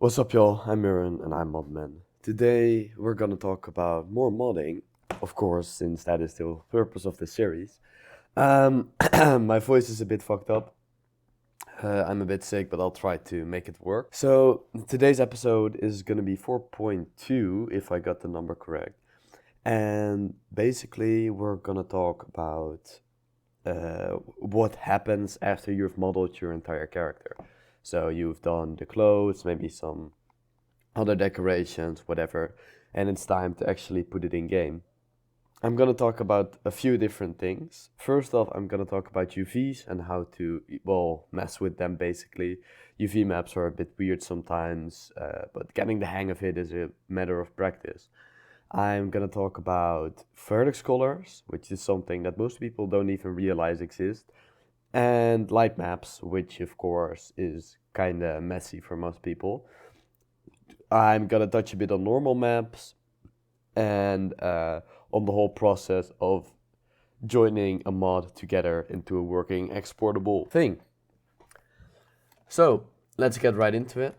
What's up, y'all? I'm Murren and I'm Modman. Today we're gonna talk about more modding, of course, since that is the purpose of the series. My voice is a bit fucked up. I'm a bit sick, but I'll try to make it work. So today's episode is gonna be 4.2, if I got the number correct. And basically, we're gonna talk about what happens after you've modeled your entire character. So you've done the clothes, maybe some other decorations, whatever, and it's time to actually put it in game. I'm gonna talk about a few different things. First off, I'm gonna talk about UVs and how to, well, mess with them basically. UV maps are a bit weird sometimes, but getting the hang of it is a matter of practice. I'm gonna talk about vertex colors, which is something that most people don't even realize exist, and light maps, which of course is kinda messy for most people. I'm gonna touch a bit on normal maps and on the whole process of joining a mod together into a working exportable thing. So let's get right into it.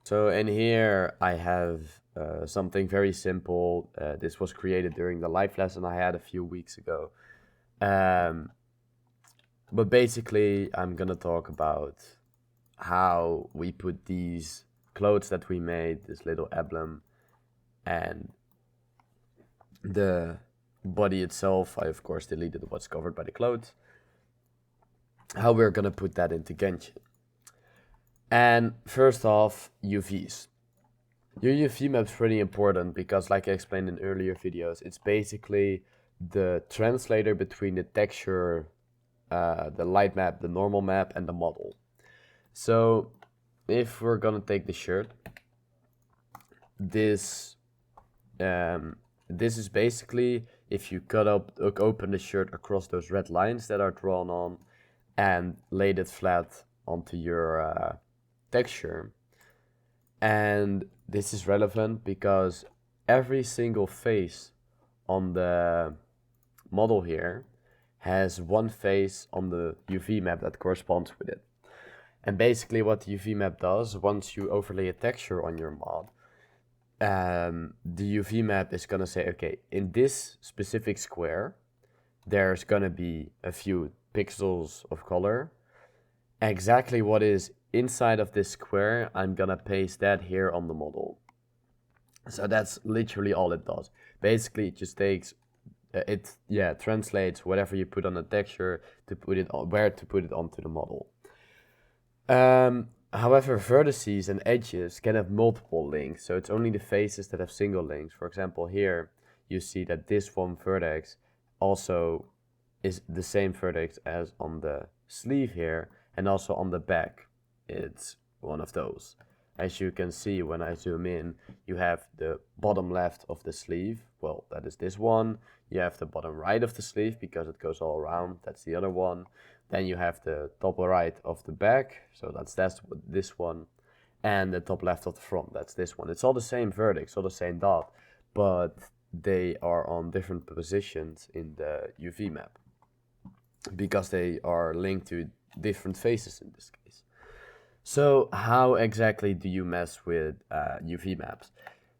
So in here I have something very simple. This was created during the live lesson I had a few weeks ago. But basically I'm gonna talk about how we put these clothes that we made, this little emblem, and the body itself. I of course deleted what's covered by the clothes. How we're gonna put that into Genshin. And first off, UVs. Your UV map's pretty important because, like I explained in earlier videos, it's basically the translator between the texture, the light map, the normal map, and the model. So if we're gonna take the shirt, this is basically if you open the shirt across those red lines that are drawn on and laid it flat onto your texture. And this is relevant because every single face on the model here has one face on the UV map that corresponds with it. And basically what the UV map does, once you overlay a texture on your mod, the UV map is gonna say, okay, in this specific square, there's gonna be a few pixels of color. Exactly what is inside of this square, I'm gonna paste that here on the model. So that's literally all it does. Basically, it just takes, translates whatever you put on the texture to put it on, where to put it onto the model. However, vertices and edges can have multiple links, so it's only the faces that have single links. For example, here you see that this one vertex also is the same vertex as on the sleeve here, and also on the back it's one of those. As you can see when I zoom in, you have the bottom left of the sleeve, well, that is this one. You have the bottom right of the sleeve because it goes all around, that's the other one. Then you have the top right of the back, so that's this one. And the top left of the front, that's this one. It's all the same vertex, all the same dot, but they are on different positions in the UV map because they are linked to different faces in this case. So how exactly do you mess with UV maps?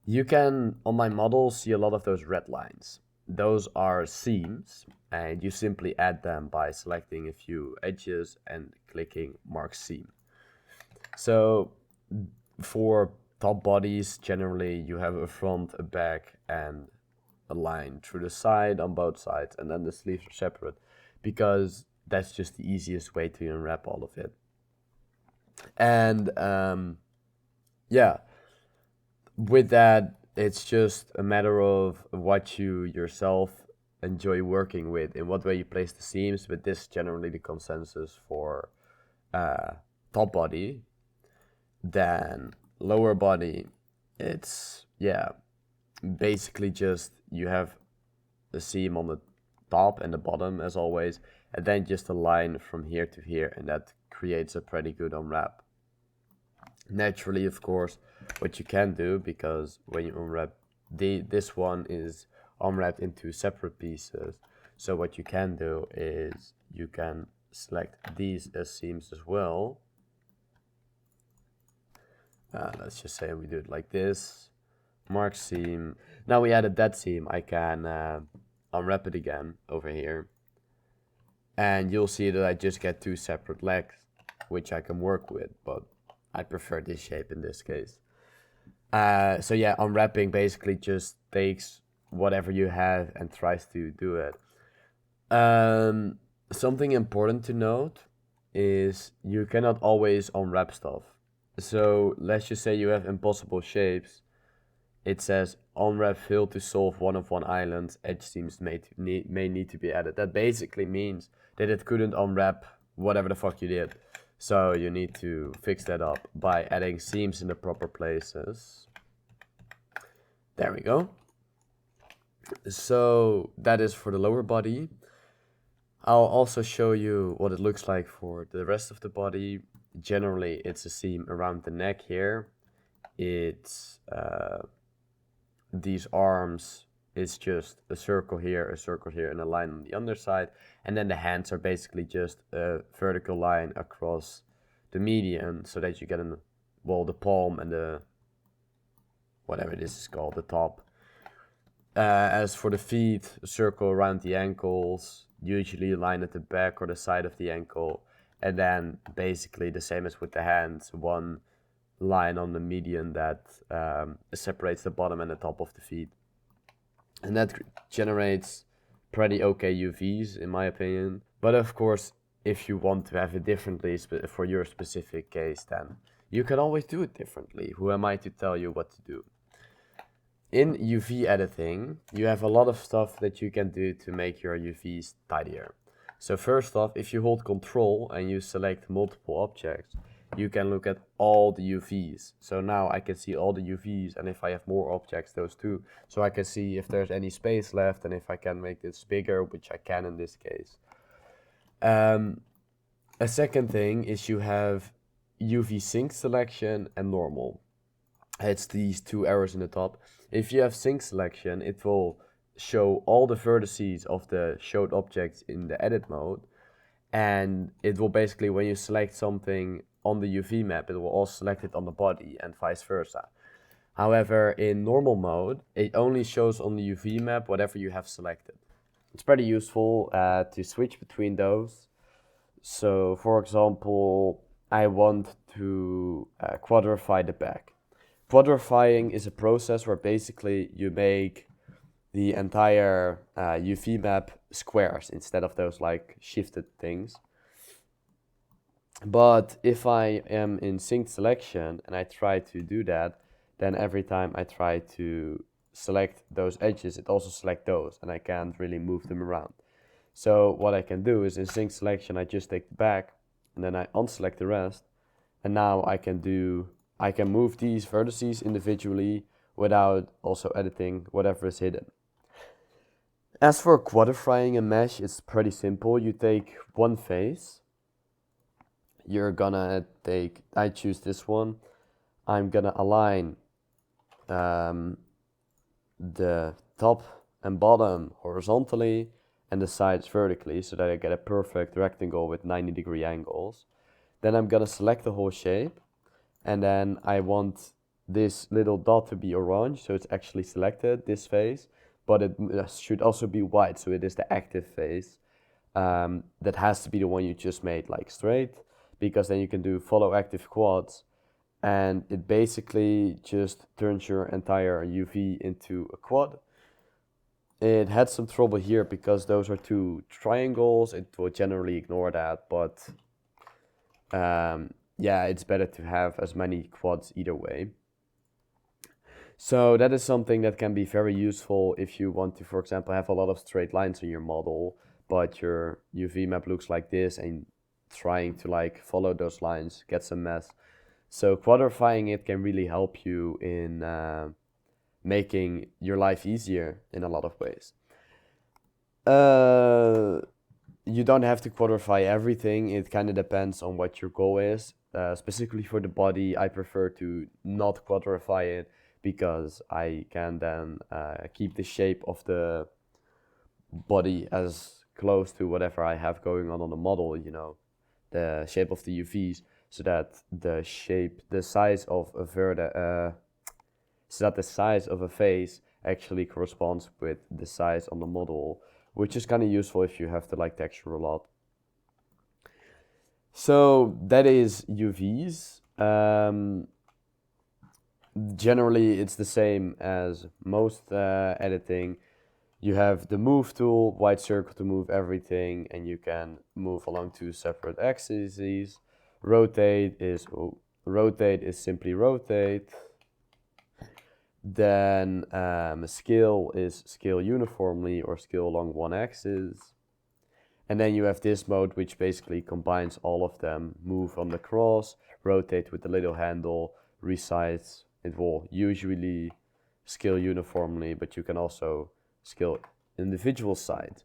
You can, on my model, see a lot of those red lines. Those are seams, and you simply add them by selecting a few edges and clicking mark seam. So for top bodies, generally you have a front, a back, and a line through the side on both sides, and then the sleeves are separate because that's just the easiest way to unwrap all of it. And with that, it's just a matter of what you yourself enjoy working with, in what way you place the seams, but this is generally the consensus for top body. Then lower body, it's basically just you have the seam on the top and the bottom as always, and then just a line from here to here, and that creates a pretty good unwrap. Naturally, of course, what you can do, because when you unwrap, this one is unwrapped into separate pieces, so what you can do is you can select these as seams as well, let's just say we do it like this. Mark seam. Now we added that seam, I can unwrap it again over here. And you'll see that I just get 2 separate legs, which I can work with, but I prefer this shape in this case. So yeah, unwrapping basically just takes whatever you have and tries to do it. Something important to note is you cannot always unwrap stuff. So let's just say you have impossible shapes. It says unwrap failed to solve one of one island. Edge seams may need to be added. That basically means that it couldn't unwrap whatever the fuck you did. So you need to fix that up by adding seams in the proper places. There we go. So that is for the lower body. I'll also show you what it looks like for the rest of the body. Generally, it's a seam around the neck here. It's these arms is just a circle here, and a line on the underside. And then the hands are basically just a vertical line across the median so that you get the palm and the, whatever this is called, the top. As for the feet, a circle around the ankles, usually a line at the back or the side of the ankle. And then basically the same as with the hands, one line on the median that separates the bottom and the top of the feet. And that generates pretty okay UVs in my opinion. But of course, if you want to have it differently for your specific case, then you can always do it differently. Who am I to tell you what to do? In UV editing, you have a lot of stuff that you can do to make your UVs tidier. So first off, if you hold Control and you select multiple objects, you can look at all the UVs. So now I can see all the UVs, and if I have more objects, those too. So I can see if there's any space left and if I can make this bigger, which I can in this case. A second thing is you have UV sync selection and normal. It's these 2 arrows in the top. If you have sync selection, it will show all the vertices of the showed objects in the edit mode. And it will basically, when you select something on the UV map, it will also select it on the body and vice versa. However, in normal mode, it only shows on the UV map whatever you have selected. It's pretty useful to switch between those. So, for example, I want to quadrify the back. Quadrifying is a process where basically you make the entire UV map squares instead of those like shifted things. But if I am in synced selection and I try to do that, then every time I try to select those edges, it also selects those, and I can't really move them around. So what I can do is in synced selection, I just take the back and then I unselect the rest, and now I can move these vertices individually without also editing whatever is hidden. As for quadrifying a mesh, it's pretty simple. You take one face. You're gonna I choose this one. I'm gonna align the top and bottom horizontally and the sides vertically so that I get a perfect rectangle with 90-degree angles. Then I'm gonna select the whole shape, and then I want this little dot to be orange, so it's actually selected, this face, but it should also be white, so it is the active face. That has to be the one you just made like straight, because then you can do follow active quads, and it basically just turns your entire UV into a quad. It had some trouble here because those are 2 triangles. It will generally ignore that, but yeah, it's better to have as many quads either way. So that is something that can be very useful if you want to, for example, have a lot of straight lines in your model, but your UV map looks like this, and trying to like follow those lines gets a mess. So quadrifying it can really help you in making your life easier in a lot of ways. You don't have to quadrify everything. It kind of depends on what your goal is. Specifically for the body, I prefer to not quadrify it because I can then keep the shape of the body as close to whatever I have going on the model, you know, the shape of the UVs. so that the shape, the size of a so that the size of a face actually corresponds with the size on the model, which is kind of useful if you have to like texture a lot. So that is UVs. Generally, it's the same as most editing. You have the move tool, white circle to move everything, and you can move along two separate axes. Rotate is simply rotate. Then scale is scale uniformly or scale along one axis. And then you have this mode, which basically combines all of them. Move on the cross, rotate with the little handle, resize. It will usually scale uniformly, but you can also scale individual sides.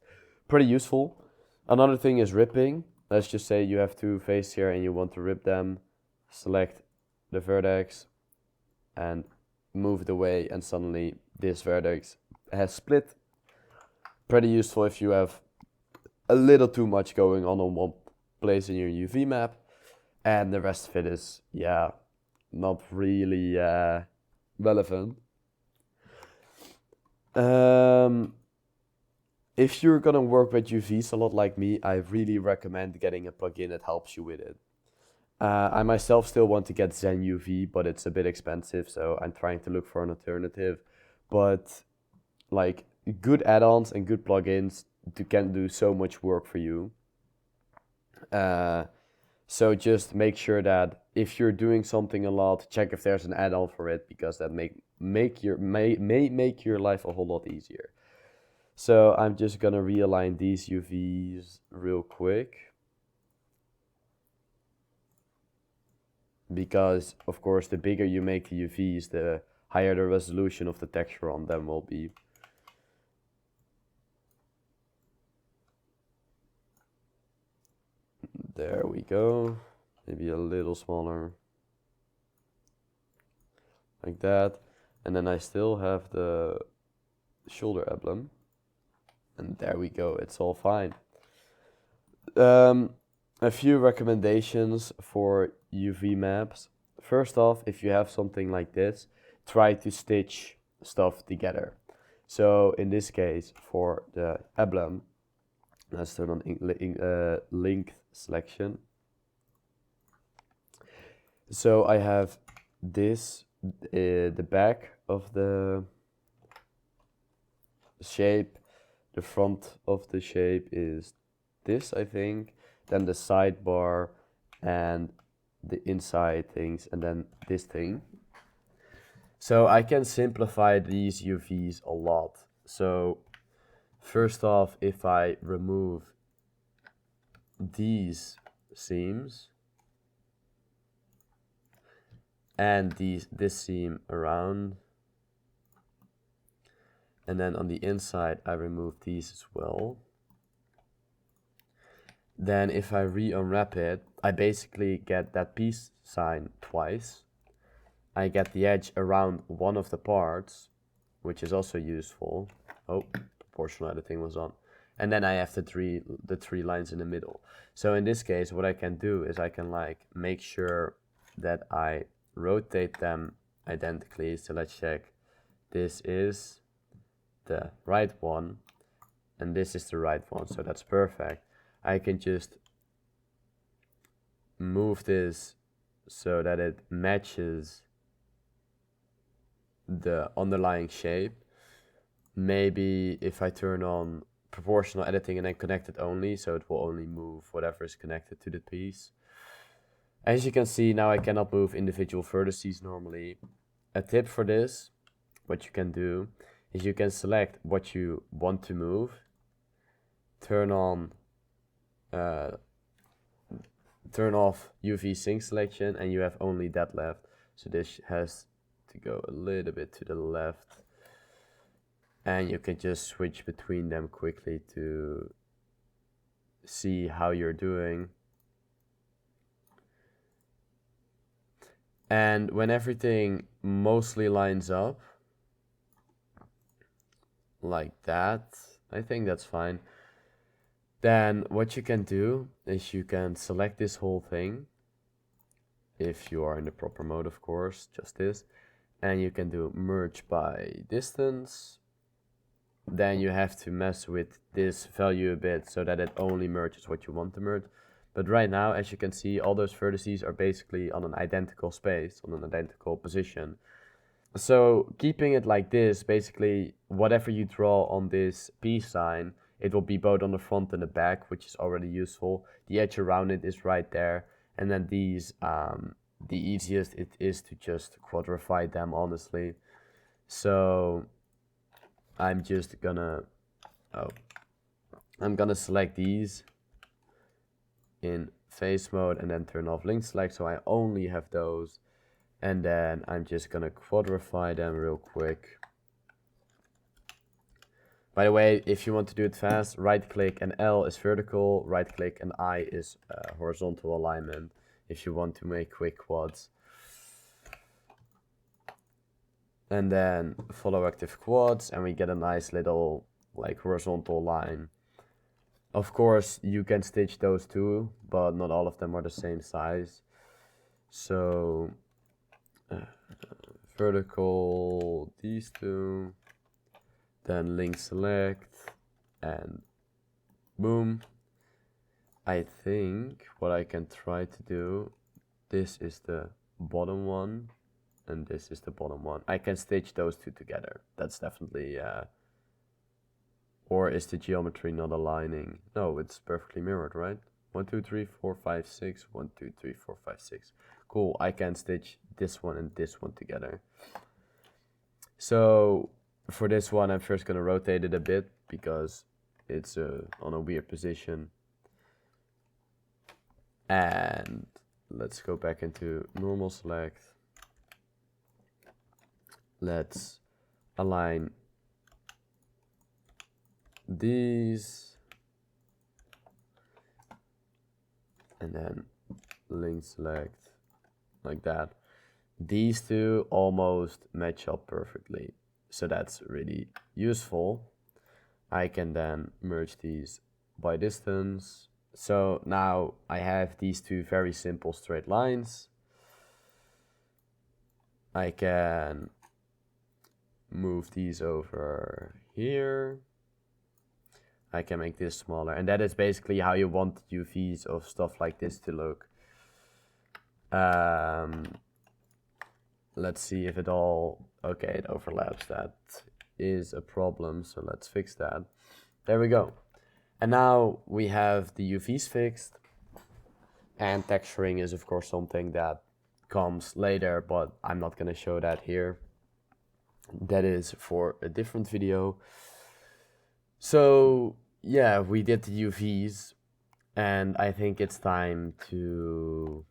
Pretty useful. Another thing is ripping. Let's just say you have two faces here and you want to rip them. Select the vertex and move it away, and suddenly this vertex has split. Pretty useful if you have a little too much going on one place in your UV map, and the rest of it is, yeah, not really relevant. If you're gonna work with UVs a lot like me, I really recommend getting a plugin that helps you with it. I myself still want to get Zen UV, but it's a bit expensive, so I'm trying to look for an alternative. But like good add-ons and good plugins can do so much work for you. So just make sure that if you're doing something a lot, check if there's an add-on for it, because that may make your life a whole lot easier. So I'm just gonna realign these UVs real quick, because of course the bigger you make the UVs, the higher the resolution of the texture on them will be. There we go. Maybe a little smaller. Like that. And then I still have the shoulder emblem. And there we go, it's all fine. A few recommendations for UV maps. First off, if you have something like this, try to stitch stuff together. So in this case, for the emblem, let's turn on length selection. So I have this, the back of the shape, the front of the shape is this, I think, then the sidebar and the inside things, and then this thing. So I can simplify these UVs a lot. So first off, if I remove these seams and this seam around, and then on the inside I remove these as well, then if I re-unwrap it, I basically get that peace sign twice. I get the edge around one of the parts, which is also useful. Oh, proportional editing was on. And then I have the three lines in the middle. So in this case, what I can do is I can like make sure that I rotate them identically. So let's check. This is the right one, and this is the right one. So that's perfect. I can just move this so that it matches the underlying shape. Maybe if I turn on proportional editing and then connect it only, so it will only move whatever is connected to the piece. As you can see, now I cannot move individual vertices normally. A tip for this, what you can do, is you can select what you want to move, turn off UV sync selection, and you have only that left. So this has to go a little bit to the left, and you can just switch between them quickly to see how you're doing. And when everything mostly lines up like that, I think that's fine. Then what you can do is you can select this whole thing, if you are in the proper mode, of course, just this. And you can do merge by distance. Then you have to mess with this value a bit so that it only merges what you want to merge. But right now, as you can see, all those vertices are basically on an identical space, on an identical position. So keeping it like this, basically whatever you draw on this peace sign, it will be both on the front and the back, which is already useful. The edge around it is right there. And then these, the easiest it is to just quadrify them, honestly. So I'm just gonna, I'm gonna select these in face mode and then turn off link select, so I only have those. And then I'm just gonna quadrify them real quick. By the way, if you want to do it fast, right click and L is vertical, right click and I is horizontal alignment if you want to make quick quads. And then follow active quads and we get a nice little like horizontal line. Of course, you can stitch those too, but not all of them are the same size. So vertical, these two, then link select, and boom. I think what I can try to do, this is the bottom one, and this is the bottom one. I can stitch those two together. That's definitely, or is the geometry not aligning? No, it's perfectly mirrored, right? 1, 2, 3, 4, 5, 6, 1, 2, 3, 4, 5, 6. Cool, I can stitch this one and this one together. So for this one, I'm first gonna rotate it a bit because it's on a weird position. And let's go back into normal select. Let's align these and then link select like that. These two almost match up perfectly, so that's really useful. I can then merge these by distance. So now I have these two very simple straight lines. I can move these over here. I can make this smaller, and that is basically how you want UVs of stuff like this to look. Let's see if it all, okay, it overlaps. That is a problem, so let's fix that. There we go. And now we have the UVs fixed, and texturing is of course something that comes later, but I'm not gonna show that here. That is for a different video. So yeah, we did the UVs, and I think it's time to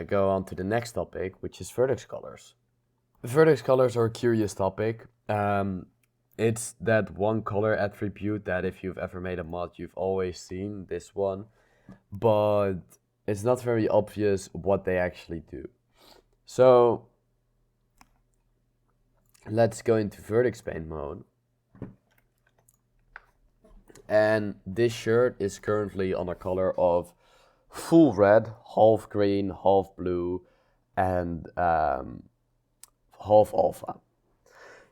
go on to the next topic, which is vertex colors. Vertex colors are a curious topic. It's that one color attribute that if you've ever made a mod, you've always seen this one, but it's not very obvious what they actually do. So let's go into vertex paint mode. And this shirt is currently on a color of full red, half green, half blue, and half alpha.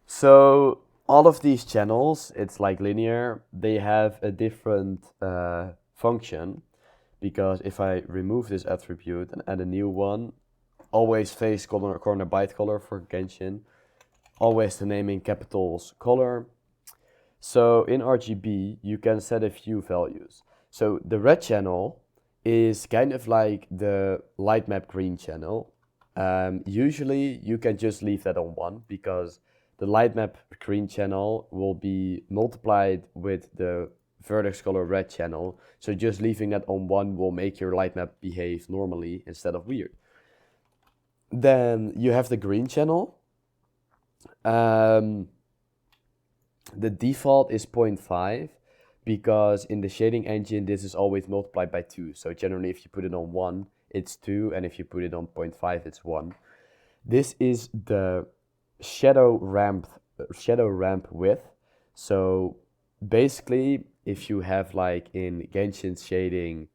So all of these channels, it's like linear, they have a different function, because if I remove this attribute and add a new one, always face color, corner byte color for Genshin, always the name in capitals color. So in RGB, you can set a few values. So the red channel is kind of like the lightmap green channel. Usually you can just leave that on 1 because the lightmap green channel will be multiplied with the vertex color red channel. So just leaving that on 1 will make your lightmap behave normally instead of weird. Then you have the green channel. The default is 0.5 because in the shading engine this is always multiplied by 2. So generally if you put it on 1, it's 2, and if you put it on 0.5, it's 1. This is the shadow ramp width. So basically if you have like in Genshin shading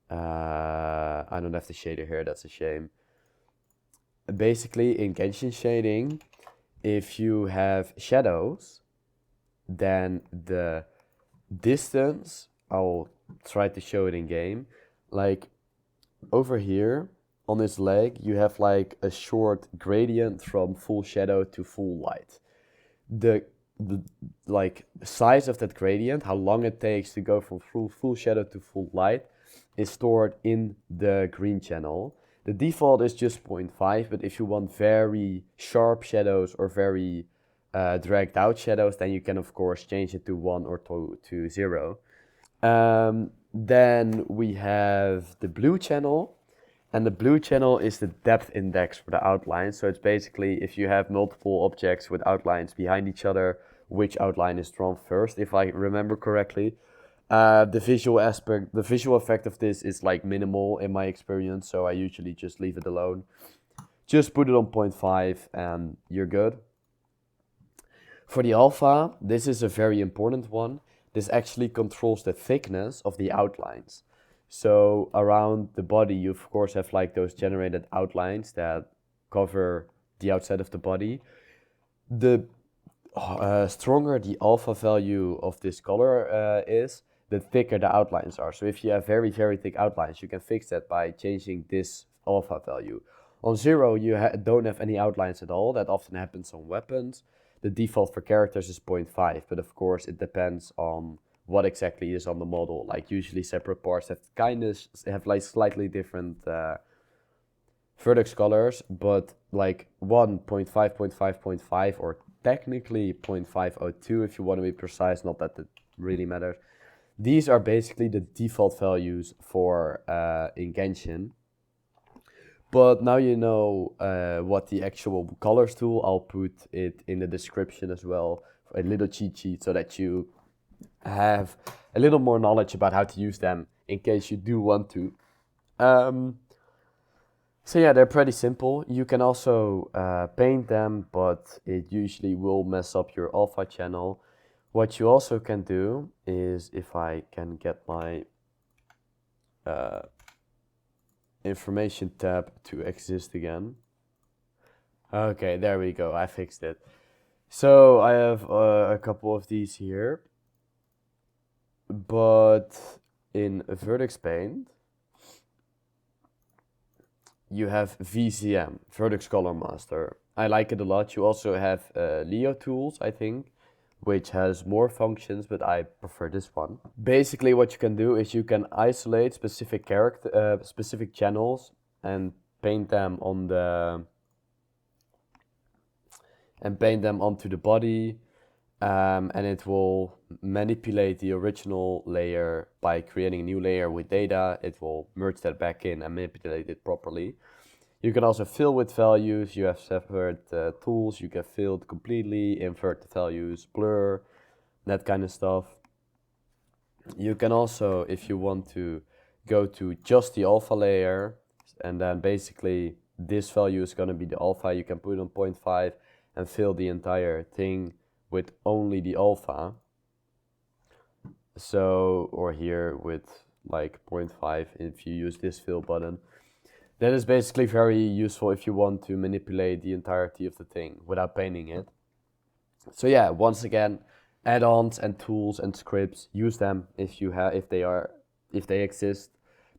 I don't have the shader here, that's a shame. Basically, in Genshin shading, if you have shadows, then the distance, I'll try to show it in game, like over here on this leg, you have like a short gradient from full shadow to full light. The like size of that gradient, how long it takes to go from full shadow to full light, is stored in the green channel. The default is just 0.5, but if you want very sharp shadows or very dragged out shadows, then you can of course change it to 1 or to 0. Then we have the blue channel, and the blue channel is the depth index for the outline. So it's basically if you have multiple objects with outlines behind each other, which outline is drawn first, if I remember correctly. The visual effect of this is like minimal in my experience, so I usually just leave it alone. Just put it on 0.5 and you're good. For the alpha, this is a very important one. This actually controls the thickness of the outlines. So around the body, you of course have like those generated outlines that cover the outside of the body. The stronger the alpha value of this color is, the thicker the outlines are. So if you have very, very thick outlines, you can fix that by changing this alpha value. On 0, you don't have any outlines at all. That often happens on weapons. The default for characters is 0.5, but of course it depends on what exactly is on the model. Like usually separate parts have like slightly different vertex colors, but like 1.5, 0.5, 0.5, or technically 0.502 if you want to be precise, not that it really matters. These are basically the default values for in Genshin. But now you know what the actual colors tool, I'll put it in the description as well, a little cheat sheet so that you have a little more knowledge about how to use them in case you do want to. So yeah, they're pretty simple. You can also paint them, but it usually will mess up your alpha channel. What you also can do is, if I can get my information tab to exist again. Okay, there we go, I fixed it. So I have a couple of these here, but in Vertex Paint, you have VCM, Vertex Color Master. I like it a lot. You also have Leo Tools, I think, which has more functions, but I prefer this one. Basically, what you can do is you can isolate specific channels and paint them on onto the body, and it will manipulate the original layer by creating a new layer with data. It will merge that back in and manipulate it properly. You can also fill with values. You have separate tools. You can fill it completely, invert the values, blur, that kind of stuff. You can also, if you want to, go to just the alpha layer, and then basically this value is going to be the alpha. You can put it on 0.5 and fill the entire thing with only the alpha. So, or here with like 0.5 if you use this fill button. That is basically very useful if you want to manipulate the entirety of the thing without painting it. So yeah, once again, add-ons and tools and scripts, use them if they exist,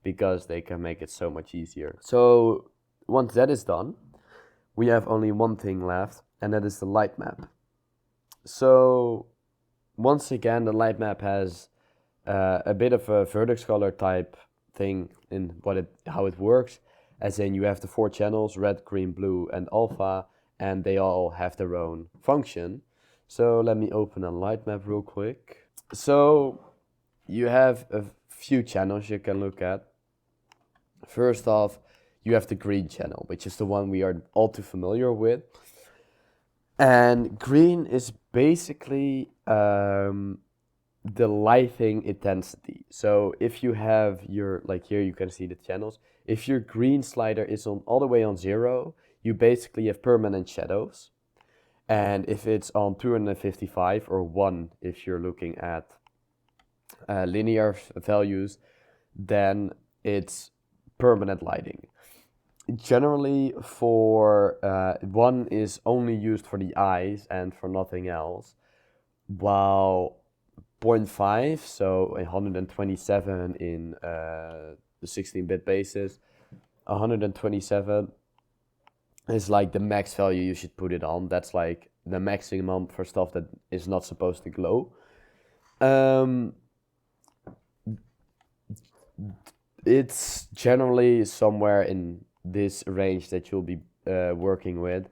because they can make it so much easier. So once that is done, we have only one thing left, and that is the light map. So once again, the light map has a bit of a vertex color type thing in how it works. As in, you have the 4 channels, red, green, blue, and alpha, and they all have their own function. So let me open a light map real quick. So you have a few channels you can look at. First off, you have the green channel, which is the one we are all too familiar with. And green is basically the lighting intensity. So if you have your, like here you can see the channels, if your green slider is on all the way on 0, you basically have permanent shadows. And if it's on 255 or 1, if you're looking at linear values, then it's permanent lighting. Generally, for one is only used for the eyes and for nothing else, while 0.5, so 127 in the 16-bit basis, 127 is like the max value you should put it on. That's like the maximum for stuff that is not supposed to glow. It's generally somewhere in this range that you'll be working with.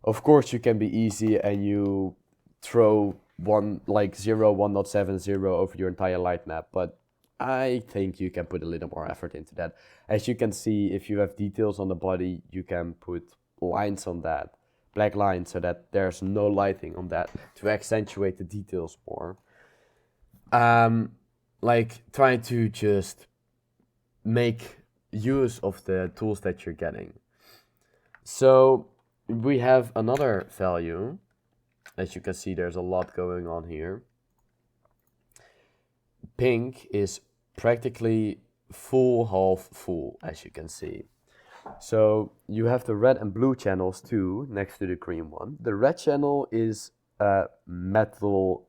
Of course, you can be easy and you throw 1.70 over your entire light map, but I think you can put a little more effort into that. As you can see, if you have details on the body, you can put lines on that, black lines, so that there's no lighting on that to accentuate the details more. Like trying to just make use of the tools that you're getting. So we have another value. As you can see, there's a lot going on here. Pink is practically full, half full, as you can see. So you have the red and blue channels too, next to the green one. The red channel is metallic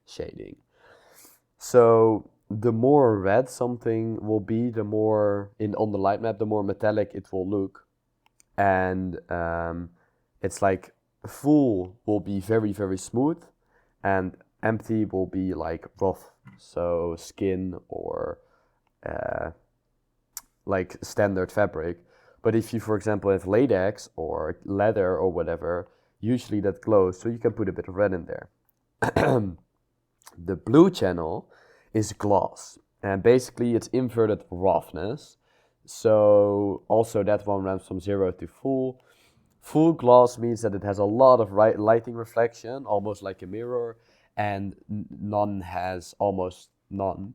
shading. So the more red something will be, the more on the light map, the more metallic it will look. And it's like full will be very, very smooth, and empty will be like rough, so skin or like standard fabric. But if you, for example, have latex or leather or whatever, usually that glows, so you can put a bit of red in there. The blue channel is gloss, and basically it's inverted roughness. So also that one runs from 0 to full. Full gloss means that it has a lot of lighting reflection, almost like a mirror, and none has almost none.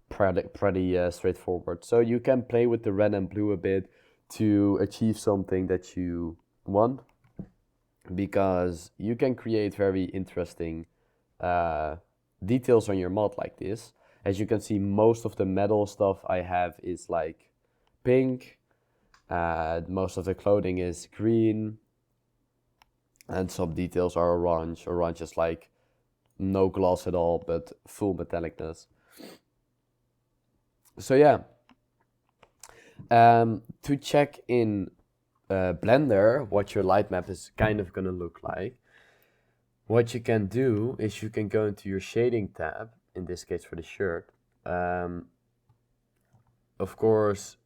Pretty straightforward. So you can play with the red and blue a bit to achieve something that you want, because you can create very interesting details on your mod like this. As you can see, most of the metal stuff I have is like pink. Most of the clothing is green, and some details are orange. Orange is like no gloss at all, but full metallicness. So yeah, to check in Blender what your light map is kind of gonna look like, what you can do is you can go into your shading tab, in this case for the shirt. Of course,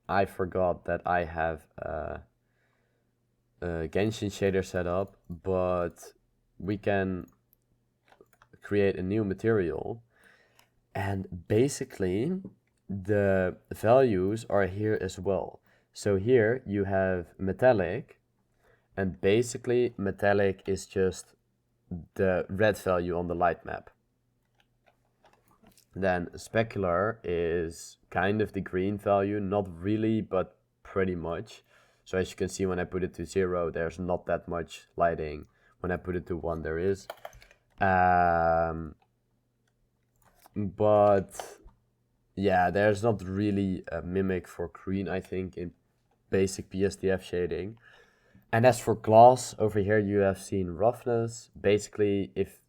I forgot that I have a Genshin shader set up, but we can create a new material, and basically the values are here as well. So here you have metallic, and basically metallic is just the red value on the light map. Then specular is kind of the green value, not really, but pretty much. So as you can see, when I put it to 0, there's not that much lighting. When I put it to 1, there is. But yeah, there's not really a mimic for green, I think, in basic BSDF shading. And as for gloss, over here you have seen roughness. Basically, if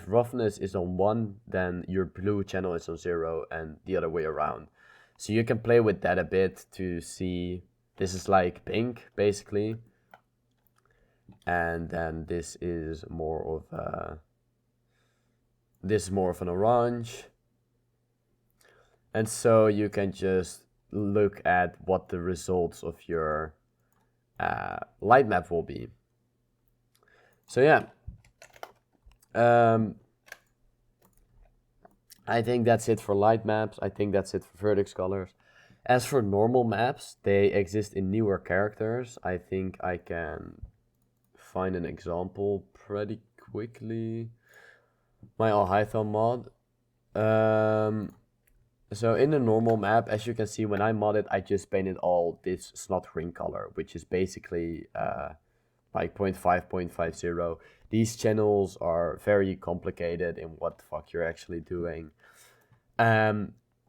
roughness is on 1, then your blue channel is on 0, and the other way around. So you can play with that a bit to see, this is like pink, basically. And then this is more of an orange. And so you can just look at what the results of your light map will be. So yeah, I think that's it for light maps. I think that's it for vertex colors. As for normal maps, they exist in newer characters. I think I can find an example pretty quickly. My Alhaitham mod. So in the normal map, as you can see, when I modded, I just painted all this snot green color, which is basically like 0.5, 0.50. These channels are very complicated in what the fuck you're actually doing.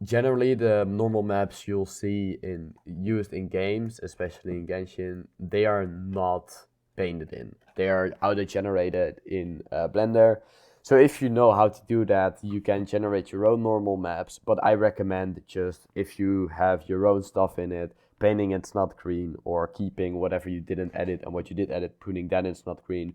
generally the normal maps you'll see used in games, especially in Genshin, they are not painted in. They are auto-generated in Blender. So if you know how to do that, you can generate your own normal maps, but I recommend just if you have your own stuff in it, painting it snot green or keeping whatever you didn't edit and what you did edit, putting that in snot green,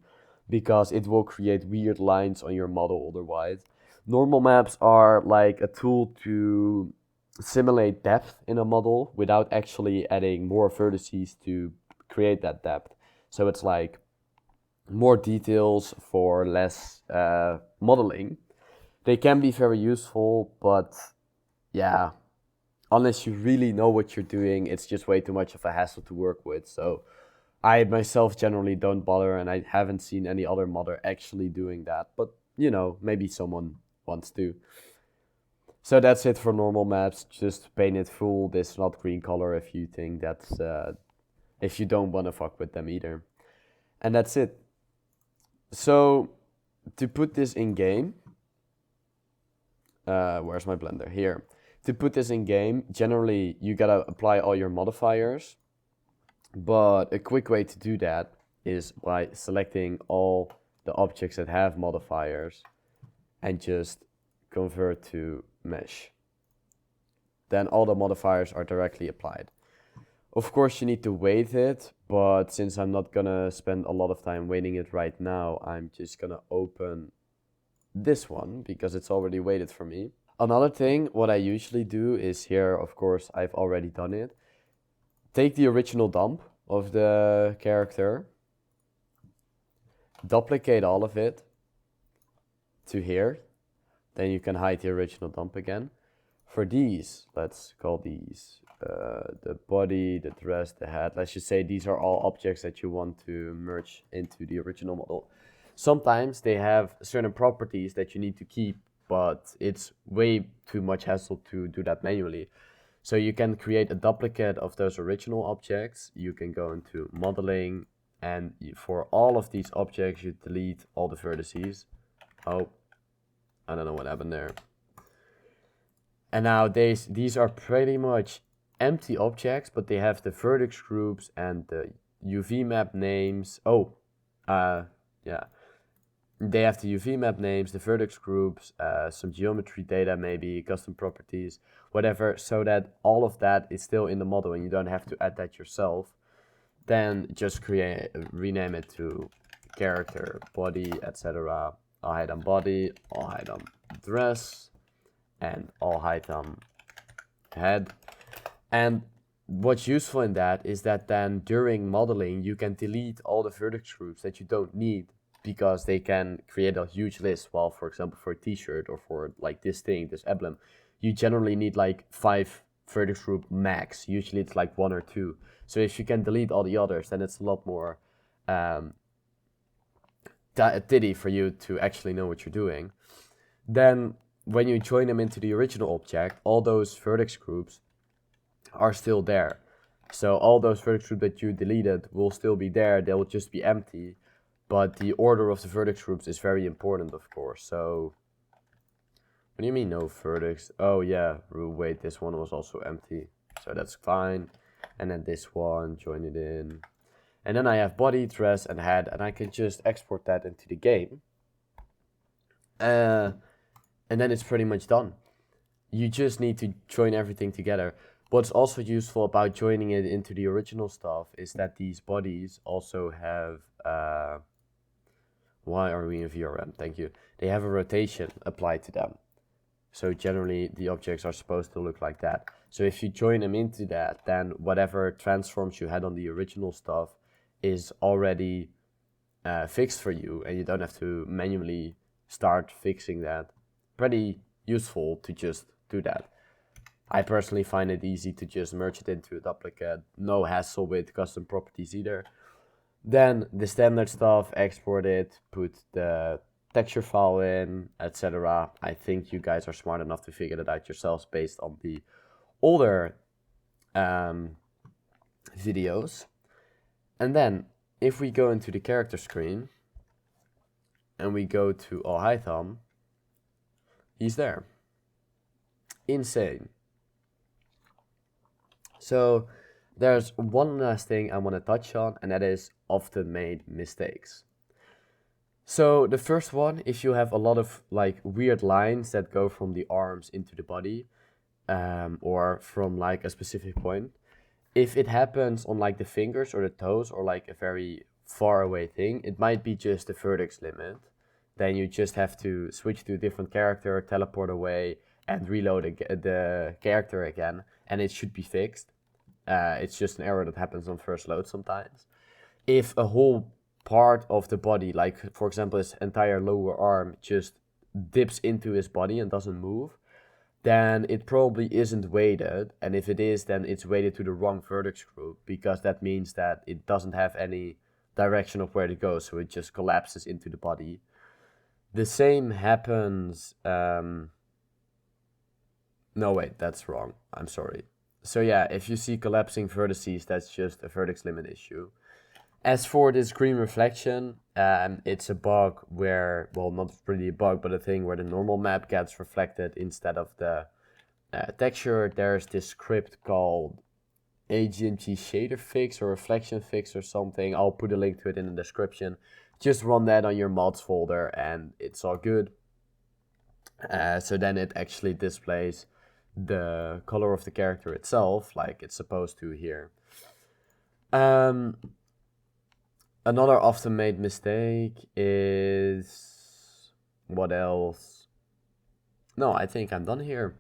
because it will create weird lines on your model otherwise. Normal maps are like a tool to simulate depth in a model without actually adding more vertices to create that depth. So it's like more details for less modeling. They can be very useful, but yeah, unless you really know what you're doing, it's just way too much of a hassle to work with. So I myself generally don't bother, and I haven't seen any other modder actually doing that. But, you know, maybe someone wants to. So that's it for normal maps. Just paint it full, this not green color if you think that's, if you don't want to fuck with them either. And that's it. So to put this in game, where's my blender? Here. To put this in game, generally you gotta apply all your modifiers. But a quick way to do that is by selecting all the objects that have modifiers and just convert to mesh. Then all the modifiers are directly applied. Of course you need to weight it, but since I'm not gonna spend a lot of time weighting it right now, I'm just gonna open this one because it's already weighted for me. Another thing, what I usually do is here, of course, I've already done it. Take the original dump of the character, duplicate all of it to here, then you can hide the original dump again. For these, let's call these the body, the dress, the head. Let's just say these are all objects that you want to merge into the original model. Sometimes they have certain properties that you need to keep, but it's way too much hassle to do that manually. So you can create a duplicate of those original objects. You can go into modeling, and for all of these objects, you delete all the vertices. Oh, I don't know what happened there. And nowadays, these are pretty much empty objects, but they have the vertex groups and the UV map names. Yeah. They have the UV map names, the vertex groups, some geometry data, maybe custom properties, whatever, so that all of that is still in the model and you don't have to add that yourself. Then just rename it to character, body, etc. I'll hide on body, I'll hide on dress, and I'll hide on head. And what's useful in that is that then during modeling, you can delete all the vertex groups that you don't need, because they can create a huge list. While, for example, for a t-shirt or for like this thing, this emblem, you generally need like 5 vertex group max. Usually it's like 1 or 2. So if you can delete all the others, then it's a lot more tiddy for you to actually know what you're doing. Then when you join them into the original object, all those vertex groups are still there. So all those vertex groups that you deleted will still be there. They will just be empty. But the order of the vertex groups is very important, of course. So, what do you mean no vertex? Oh yeah, wait, this one was also empty. So that's fine. And then this one, join it in. And then I have body, dress, and head, and I can just export that into the game. And then it's pretty much done. You just need to join everything together. What's also useful about joining it into the original stuff is that these bodies also have... why are we in VRM? Thank you. They have a rotation applied to them. So generally the objects are supposed to look like that. So if you join them into that, then whatever transforms you had on the original stuff is already fixed for you, and you don't have to manually start fixing that. Pretty useful to just do that. I personally find it easy to just merge it into a duplicate. No hassle with custom properties either. Then the standard stuff, export it, put the texture file in, etc. I think you guys are smart enough to figure that out yourselves based on the older videos. And then if we go into the character screen and we go to Alhaitham, he's there. Insane. So there's one last thing I want to touch on, and that is often made mistakes. So the first one, if you have a lot of like weird lines that go from the arms into the body, or from like a specific point, if it happens on like the fingers or the toes or like a very far away thing, it might be just the vertex limit. Then you just have to switch to a different character, teleport away, and reload the character again, and it should be fixed. It's just an error that happens on first load sometimes. If a whole part of the body, like for example his entire lower arm, just dips into his body and doesn't move, then it probably isn't weighted, and if it is, then it's weighted to the wrong vertex group, because that means that it doesn't have any direction of where to go, so it just collapses into the body. The same happens, no wait, that's wrong, I'm sorry. So yeah, if you see collapsing vertices, that's just a vertex limit issue. As for this green reflection, it's a bug where, well, not really a bug, but a thing where the normal map gets reflected instead of the texture. There's this script called AGMG shader fix or reflection fix or something. I'll put a link to it in the description. Just run that on your mods folder and it's all good. So then it actually displays the color of the character itself like it's supposed to here. Another often made mistake is... what else? No, I think I'm done here.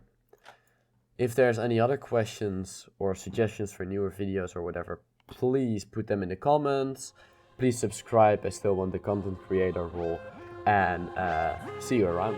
If there's any other questions or suggestions for newer videos or whatever, please put them in the comments. Please subscribe, I still want the content creator role. And see you around.